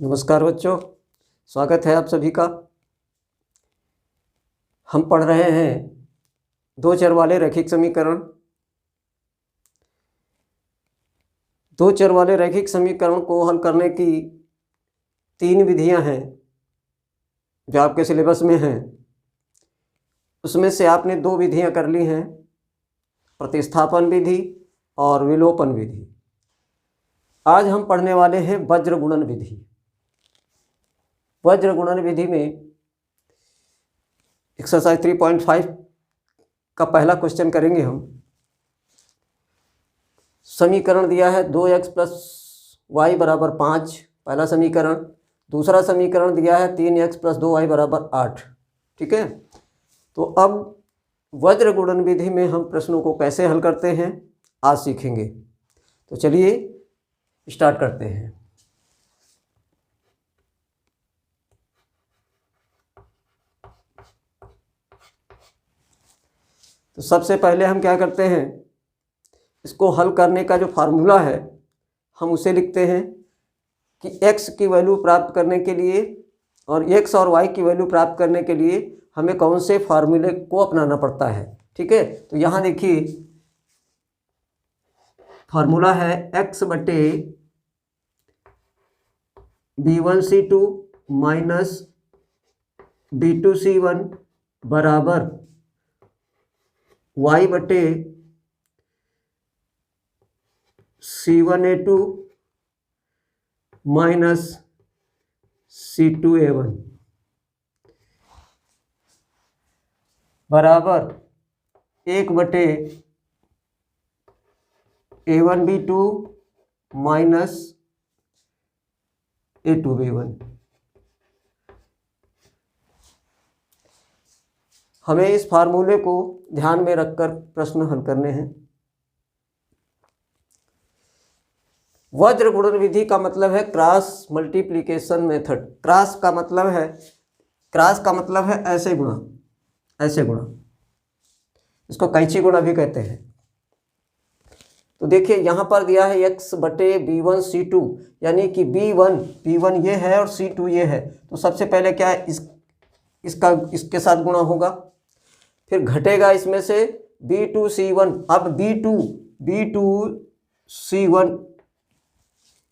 नमस्कार बच्चों, स्वागत है आप सभी का। हम पढ़ रहे हैं दो चर वाले रैखिक समीकरण। दो चर वाले रैखिक समीकरण को हल करने की 3 विधियां हैं जो आपके सिलेबस में हैं। उसमें से आपने 2 विधियां कर ली हैं, प्रतिस्थापन विधि और विलोपन विधि। आज हम पढ़ने वाले हैं वज्र गुणन विधि। वज्र गुणन विधि में एक्सरसाइज 3.5 का पहला क्वेश्चन करेंगे हम। समीकरण दिया है 2x + y = 5, पहला समीकरण। दूसरा समीकरण दिया है 3x + 2y = 8। ठीक है, तो अब वज्र गुणन विधि में हम प्रश्नों को कैसे हल करते हैं आज सीखेंगे। तो चलिए स्टार्ट करते हैं। तो सबसे पहले हम क्या करते हैं, इसको हल करने का जो फार्मूला है हम उसे लिखते हैं कि x की वैल्यू प्राप्त करने के लिए और x और y की वैल्यू प्राप्त करने के लिए हमें कौन से फार्मूले को अपनाना पड़ता है। ठीक है, तो यहाँ देखिए फार्मूला है x बटे b1c2 माइनस b2c1 बराबर y बटे c1a2 माइनस c2a1 बराबर 1 बटे a1b2 माइनस a2b1। हमें इस फार्मूले को ध्यान में रखकर प्रश्न हल करने हैं। वज्र गुणन विधि का मतलब है क्रॉस मल्टीप्लिकेशन मेथड। क्रॉस का मतलब है ऐसे गुणा, इसको कैंची गुणा भी कहते हैं। तो देखिए यहाँ पर दिया है x बटे b1c2, यानी कि b1 ये है और c2 ये है। तो सबसे पहले क्या है, इसके साथ गुणा होगा, फिर घटेगा इसमें से b2c1। अब b2c1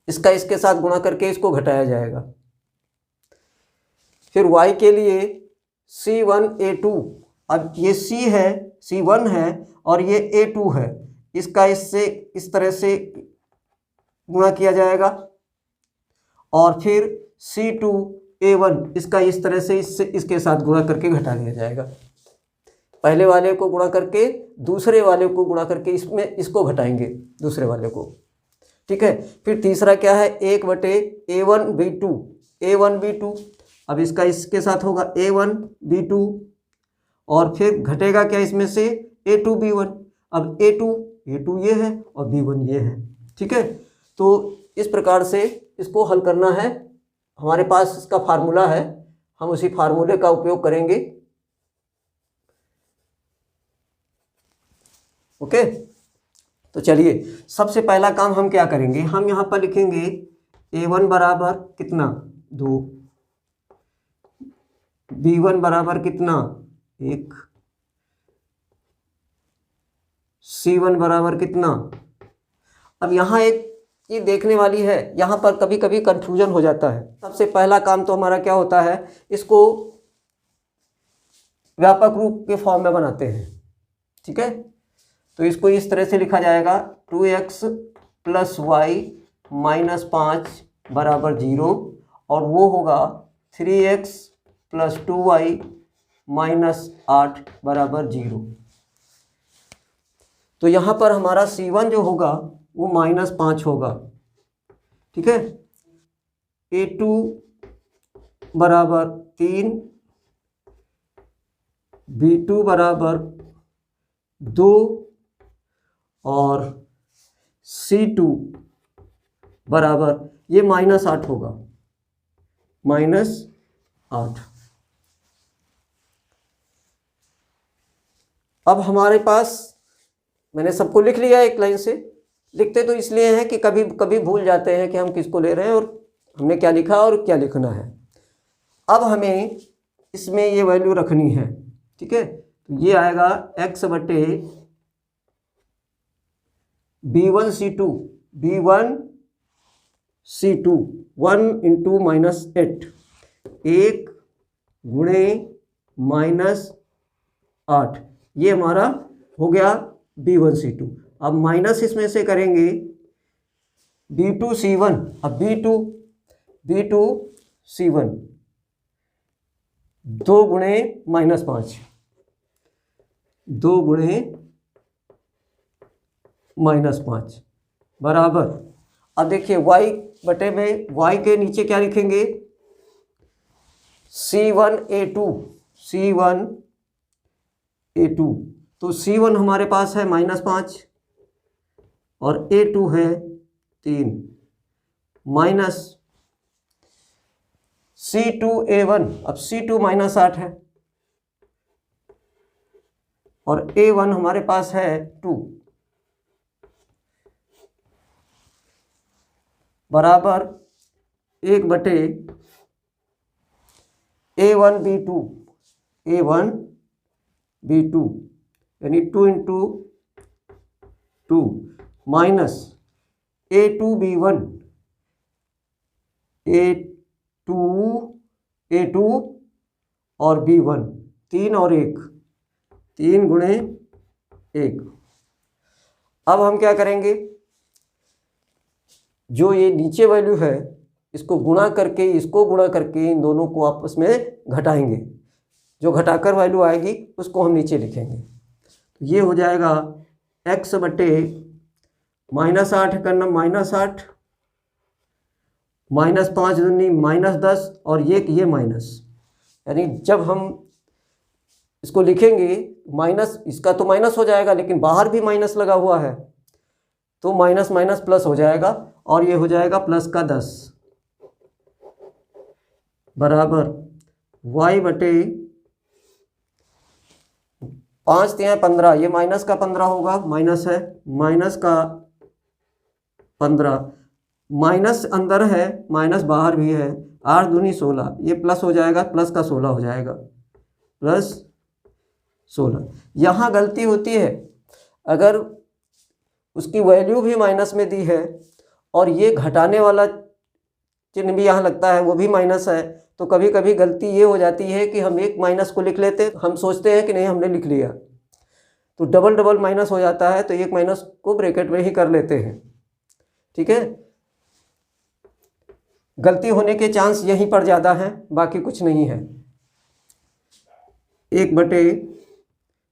इसका इसके साथ गुणा करके इसको घटाया जाएगा। फिर y के लिए c1a2, अब ये c1 है और ये a2 है, इसका इससे इस तरह से गुणा किया जाएगा। और फिर c2a1 इसका इस तरह से इसके साथ गुणा करके घटा दिया जाएगा। पहले वाले को गुणा करके दूसरे वाले को गुणा करके इसको घटाएंगे दूसरे वाले को। ठीक है, फिर तीसरा क्या है, 1 बटे a1b2। अब इसका इसके साथ होगा a1b2 और फिर घटेगा क्या इसमें से a2b1। अब a2 ये है और b1 ये है। ठीक है, तो इस प्रकार से इसको हल करना है। हमारे पास इसका फार्मूला है, हम उसी फार्मूले का उपयोग करेंगे। ओके, तो चलिए सबसे पहला काम हम क्या करेंगे, हम यहाँ पर लिखेंगे a1 बराबर कितना 2, b1 बराबर कितना 1, c1 बराबर कितना। अब यहाँ एक चीज देखने वाली है, यहाँ पर कभी कभी कंफ्यूजन हो जाता है। सबसे पहला काम तो हमारा क्या होता है, इसको व्यापक रूप के फॉर्म में बनाते हैं। ठीक है, तो इसको इस तरह से लिखा जाएगा 2x + y - 5 बराबर 0, और वो होगा 3x + 2y - 8 बराबर 0। तो यहाँ पर हमारा c1 जो होगा वो -5 होगा। ठीक है, a2 बराबर 3, b2 बराबर 2 और c2 बराबर ये -8 होगा, -8। अब हमारे पास, मैंने सबको लिख लिया एक लाइन से। लिखते तो इसलिए हैं कि कभी कभी भूल जाते हैं कि हम किसको ले रहे हैं और हमने क्या लिखा और क्या लिखना है। अब हमें इसमें ये वैल्यू रखनी है, ठीक है। तो ये आएगा x बटे B1C2 B1C2 1 इंटू -8 1 गुणे -8, ये हमारा हो गया B1C2। अब माइनस इसमें से करेंगे B2C1। अब B2C1 2 गुणे -5 2 गुणे -5 बराबर। अब देखिए y बटे में y के नीचे क्या लिखेंगे C1A2 तो C1 हमारे पास है -5 और A2 है 3 माइनस C2A1। अब C2 -8 है और A1 हमारे पास है 2 बराबर 1 बटे A1B2 यानी 2 इंटू 2 माइनस A2B1 A2 और B1 3 और 1 3 गुणे 1। अब हम क्या करेंगे, जो ये नीचे वैल्यू है इसको गुणा करके इन दोनों को आपस में घटाएंगे। जो घटाकर वैल्यू आएगी उसको हम नीचे लिखेंगे। तो ये हो जाएगा x बटे -8 करना -8 -5 दूनी -10 और ये माइनस, यानी जब हम इसको लिखेंगे माइनस, इसका तो माइनस हो जाएगा लेकिन बाहर भी माइनस लगा हुआ है तो माइनस माइनस प्लस हो जाएगा और ये हो जाएगा प्लस का 10 बराबर y बटे 5 3 15, ये माइनस का 15 होगा, माइनस है माइनस का 15, माइनस अंदर है माइनस बाहर भी है, 8 दूनी 16, ये प्लस हो जाएगा, प्लस का 16 हो जाएगा, प्लस 16। यहाँ गलती होती है, अगर उसकी वैल्यू भी माइनस में दी है और ये घटाने वाला चिन्ह भी यहाँ लगता है वो भी माइनस है, तो कभी कभी गलती ये हो जाती है कि हम एक माइनस को लिख लेते, हम सोचते हैं कि नहीं हमने लिख लिया, तो डबल डबल माइनस हो जाता है, तो एक माइनस को ब्रैकेट में ही कर लेते हैं, ठीक है। गलती होने के चांस यहीं पर ज़्यादा हैं, बाकी कुछ नहीं है। 1 बटे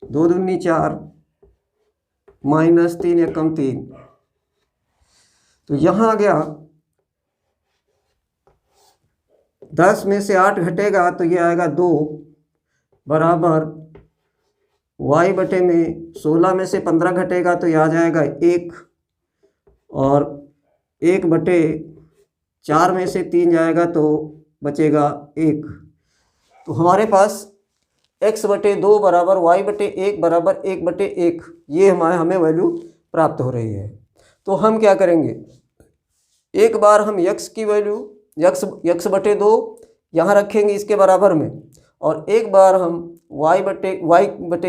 2 दूनी 4 -3 एकम 3, तो यहाँ आ गया 10 में से 8 घटेगा तो ये आएगा 2 बराबर y बटे में 16 में से 15 घटेगा तो ये आ जाएगा 1 और 1 बटे 4 में से 3 जाएगा तो बचेगा 1। तो हमारे पास x बटे 2 बराबर y बटे 1 बराबर 1 बटे 1, ये हमें वैल्यू प्राप्त हो रही है। तो हम क्या करेंगे, एक बार हम x की वैल्यू x बटे 2 यहाँ रखेंगे इसके बराबर में, और एक बार हम y बटे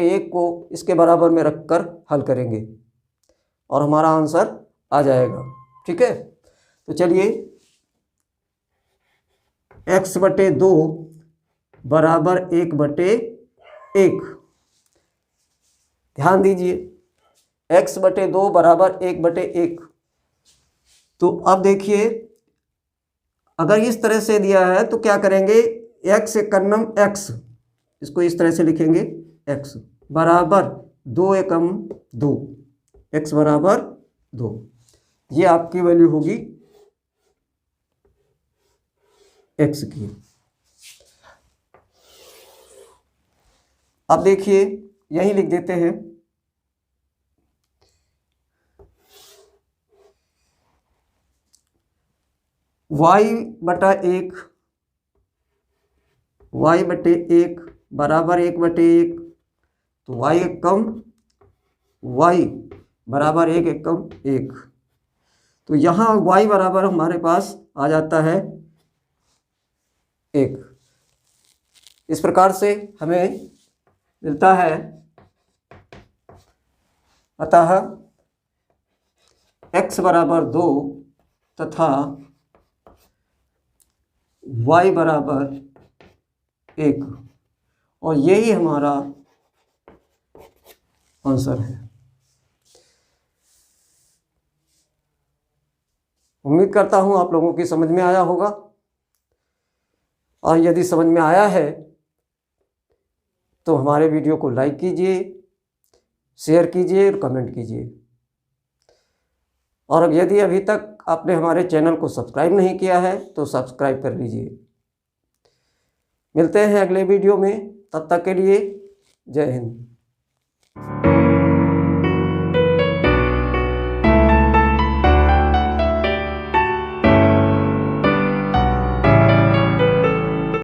1 को इसके बराबर में रखकर हल करेंगे और हमारा आंसर आ जाएगा, ठीक है। तो चलिए x बटे 2 बराबर 1 बटे 1, ध्यान दीजिए x बटे 2 बराबर 1 बटे 1। तो अब देखिए अगर इस तरह से दिया है तो क्या करेंगे, x एकम x, इसको इस तरह से लिखेंगे x बराबर 2 एकम 2, x बराबर 2, ये आपकी वैल्यू होगी x की। अब देखिए यही लिख देते हैं y बटा 1 y बटे 1 बराबर 1 बटे 1, तो y एकम y बराबर 1 एकम 1, तो यहाँ y बराबर हमारे पास आ जाता है 1। इस प्रकार से हमें मिलता है, अतः x बराबर 2 तथा y बराबर 1, और यही हमारा आंसर है। उम्मीद करता हूँ आप लोगों की समझ में आया होगा, और यदि समझ में आया है तो हमारे वीडियो को लाइक कीजिए, शेयर कीजिए और कमेंट कीजिए। और यदि अभी तक आपने हमारे चैनल को सब्सक्राइब नहीं किया है तो सब्सक्राइब कर लीजिए। मिलते हैं अगले वीडियो में, तब तक के लिए जय हिंद।